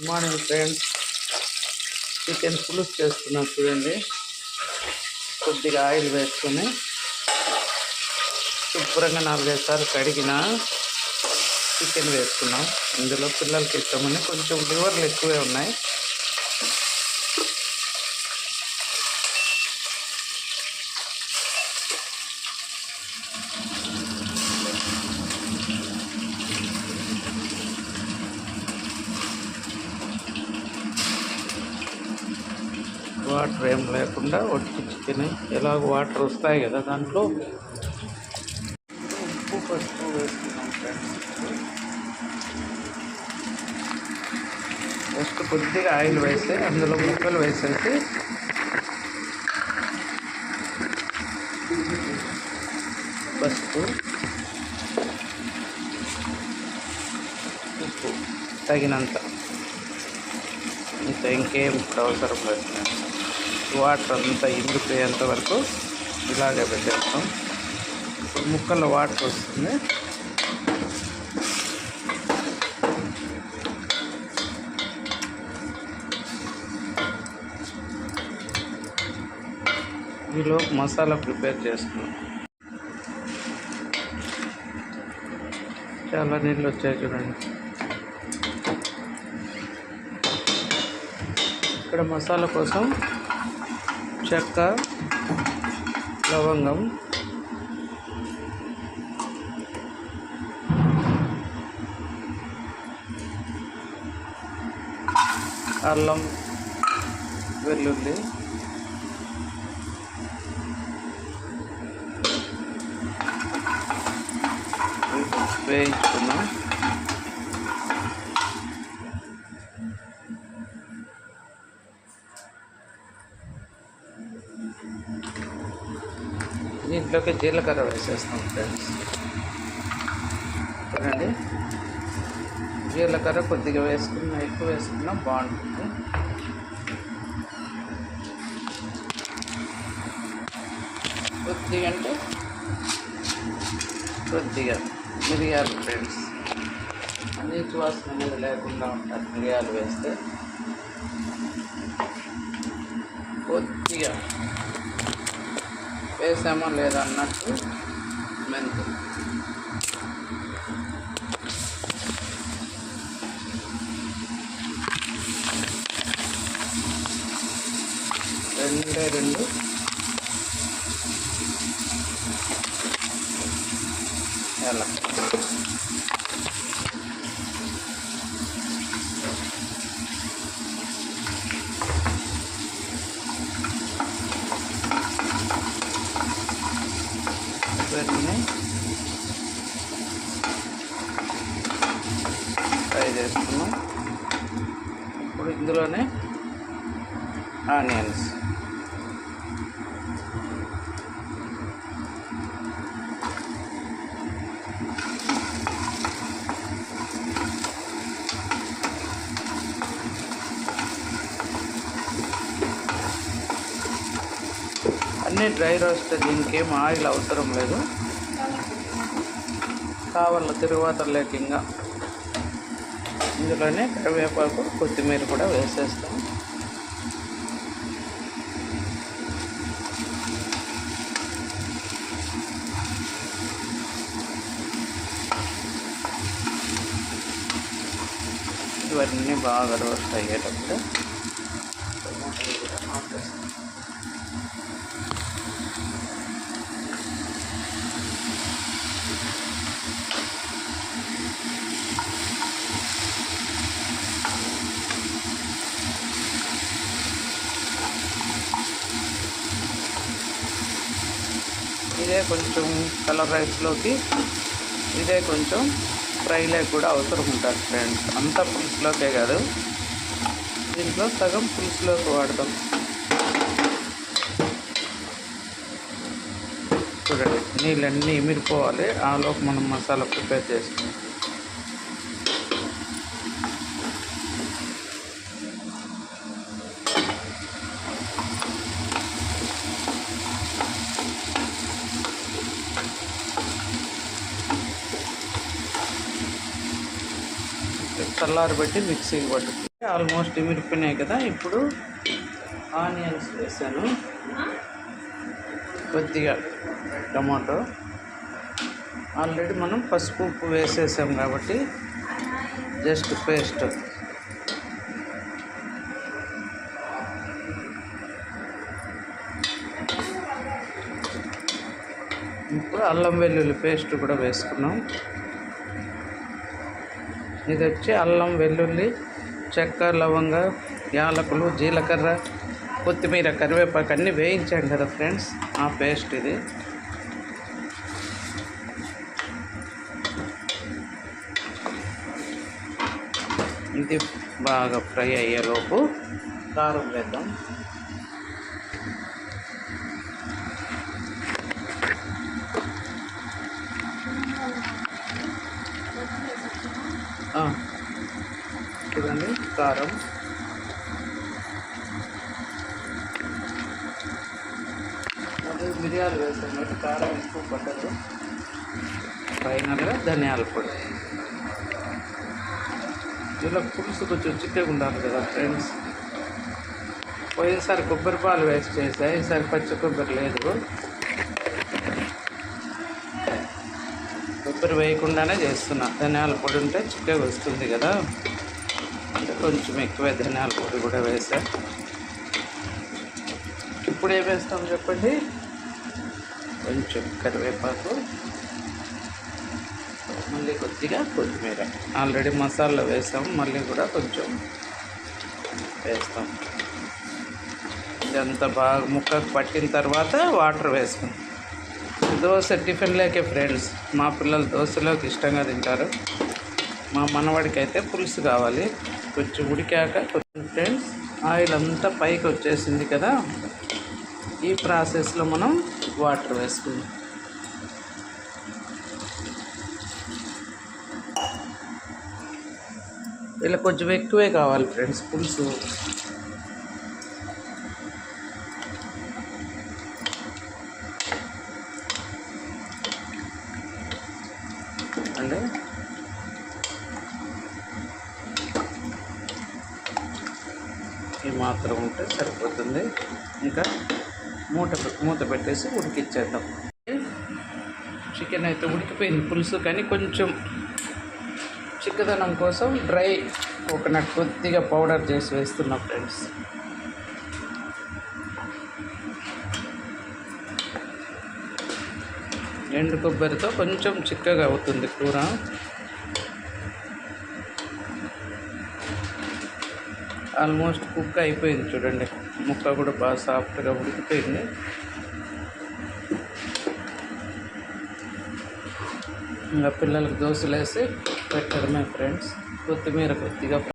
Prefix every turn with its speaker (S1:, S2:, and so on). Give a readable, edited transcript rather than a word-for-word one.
S1: Morning friends, chicken పులుసు చేస్తున్నాం చూడండి. కొద్దిగా ఆయిల్ వేసుకొని శుభ్రంగా 4-5 సార్లు కడిగిన చికెన్ వేసుకున్నాం. ఇందులో పిల్లలకి ఇష్టమని కొంచెం లివర్లు ఎక్కువే ఉన్నాయి. వాటర్ ఏం లేకుండా ఒట్టి చికెన్, ఎలాగో వాటర్ వస్తాయి కదా దాంట్లో. ఉప్పు పసుపు వేసుకున్నాం ఫ్రెండ్స్. ఫస్ట్ కొద్దిగా ఆయిల్ వేసి అందులో ముక్కలు వేసేసి పసుపు, ఉప్పు తగినంత, ఇంకా ఇంకేం అవసరం లేదు. వాటర్ అంతా ఇంగిపోయేంత వరకు ఇలాగే పెట్టేస్తాం. ఇప్పుడు ముక్కల్లో వాటర్ వస్తుంది. ఈలో మసాలా ప్రిపేర్ చేసుకున్నాం. చాలా నీళ్ళు వచ్చాయి చూడండి. ఇక్కడ మసాలా కోసం చెక్క, లవంగం, అల్లం, వెల్లుల్లి, వేయించుకున్నాం. దీంట్లోకి జీలకర్ర వేసేస్తాం ఫ్రెండ్స్. చూడండి, జీలకర్ర కొద్దిగా వేసుకున్నా, ఎక్కువ వేసుకున్నా బాగుంటుంది. కొద్దిగా అంటే కొద్దిగా మిరియాలు ఫ్రెండ్స్. నీచు వాసన అనేది లేకుండా ఉంటారు మిరియాలు వేస్తే. కొద్దిగా వేసామో లేదా అన్నట్టు మెంతులు, రెండు ఎలా ఇవన్నీ ఫ్రై చేసుకున్నాం. ఇప్పుడు ఇందులోనే ఆనియన్స్, అన్నీ డ్రై రోస్ట్. దీనికి ఏం ఆయిల్ అవసరం లేదు. కావాల తరువాత లేకింగా ఇందులోనే కరివేపాకు, కొత్తిమీర కూడా వేసేస్తాం. ఇవన్నీ బాగా రోస్ట్ అయ్యేటప్పుడు టమాటాలు కూడా ఆపేస్తాం. ఇదే కొంచెం కలర్ రైస్లోకి, ఇదే కొంచెం ఫ్రైలో కూడా అవసరం ఉంటుంది ఫ్రెండ్స్. అంత పులుసులోకే కాదు, దీంట్లో సగం పులుసులోకి వాడతాం. చూడండి, నీళ్ళన్నీ ఇమిరిపోవాలి. ఆలోపు మనం మసాలా ప్రిపేర్ చేసుకుంటాం. చల్లారబెట్టి మిక్సీకి పట్టుకుంటాం. ఆల్మోస్ట్ మిరిపినాయి కదా. ఇప్పుడు ఆనియన్స్ వేసాను, కొద్దిగా టమాటో. ఆల్రెడీ మనం పసుపు ఉప్పు వేసేసాం కాబట్టి జస్ట్ పేస్ట్. ఇప్పుడు అల్లం వెల్లుల్లి పేస్ట్ కూడా వేసుకున్నాం. ఇది వచ్చి అల్లం వెల్లుల్లి, చెక్క, లవంగ, యాలకులు, జీలకర్ర, కొత్తిమీర, కరివేపాకు అన్నీ వేయించాం కదా ఫ్రెండ్స్, ఆ పేస్ట్ ఇది. ఇది బాగా ఫ్రై అయ్యేలోపు కారం వేద్దాం. చూడండి కారం, అదే మిరియాలు వేసాం కాబట్టి కారం ఎక్కువ పట్టదు. ఫైనల్గా ధనియాల పొడి. ఇలా పులుసు కొంచెం చిక్కగా ఉండాలి కదా ఫ్రెండ్స్. పోయినసారి కొబ్బరి పాలు వేస్ట్ చేసాయి, ఈసారి పచ్చి కొబ్బరి లేదు. కొబ్బరి వేయకుండానే చేస్తున్నా. ధనియాల పొడి ఉంటే చిక్కగా వస్తుంది కదా, అంటే కొంచెం ఎక్కువే ధనియాల పొడి కూడా వేసా. ఇప్పుడు ఏం వేస్తాం చెప్పండి? కొంచెం కరివేపాకు, మళ్ళీ కొద్దిగా కొత్తిమీర. ఆల్రెడీ మసాలా వేసాం, మళ్ళీ కూడా కొంచెం వేస్తాం. ఇదంతా బాగా ముక్కకు పట్టిన తర్వాత వాటర్ వేసుకుంటాం. దోశ టిఫిన్లోకే ఫ్రెండ్స్. మా పిల్లలు దోశలోకి ఇష్టంగా తింటారు. మా మనవాడికి అయితే పులుసు కావాలి. కొంచెం ఉడికాక ఫ్రెండ్స్ ఆయిల్ అంతా పైకి వచ్చేసింది కదా, ఈ ప్రాసెస్లో మనం వాటర్ వేసుకుందాం. ఇలా కొంచెం ఎక్కువే కావాలి ఫ్రెండ్స్ పులుసు. అంటే ఈ మాత్రం ఉంటే సరిపోతుంది. ఇంకా మూత పెట్టేసి ఉడికిచ్చేద్దాం. చికెన్ అయితే ఉడికిపోయింది పులుసు, కానీ కొంచెం చిక్కదనం కోసం డ్రై కోకోనట్ కొద్దిగా పౌడర్ చేసి వేస్తున్నా ఫ్రెండ్స్. ఎండు కొబ్బరితో కొంచెం చిక్కగా అవుతుంది కూర. ఆల్మోస్ట్ కుక్ అయిపోయింది చూడండి. ముక్క కూడా బాగా సాఫ్ట్గా ఉడికిపోయింది. ఇంకా పిల్లలకు దోశలు వేసి పెట్టడమే ఫ్రెండ్స్. కొత్తిమీర కొద్దిగా